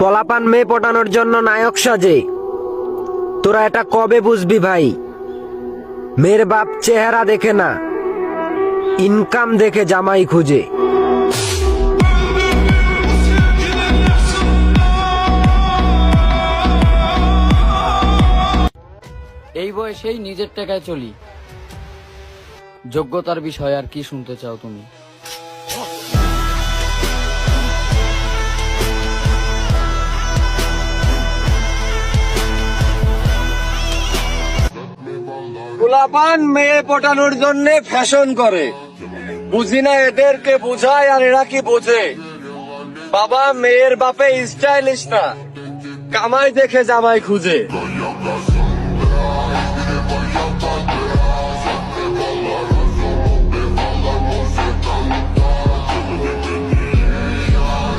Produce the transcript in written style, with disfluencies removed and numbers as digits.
পোলাপান মেয়ে পটানোর জন্য নায়ক সাজে। তোরা এটা কবে বুঝবি ভাই? মেয়ের বাপ চেহারা দেখে না, ইনকাম দেখে জামাই খুঁজে। এই বয়সেই নিজের টাকায় চলি, যোগ্যতার বিষয় আর কি শুনতে চাও তুমি? পোলাপান মেয়ে পটানোর জন্য ফ্যাশন করে, বুঝি না এদেরকে বোঝায় আর এরা কি বোঝে। বাবা মেয়ের বাপে স্টাইলিশ না, কামাই দেখে জামাই খুঁজে।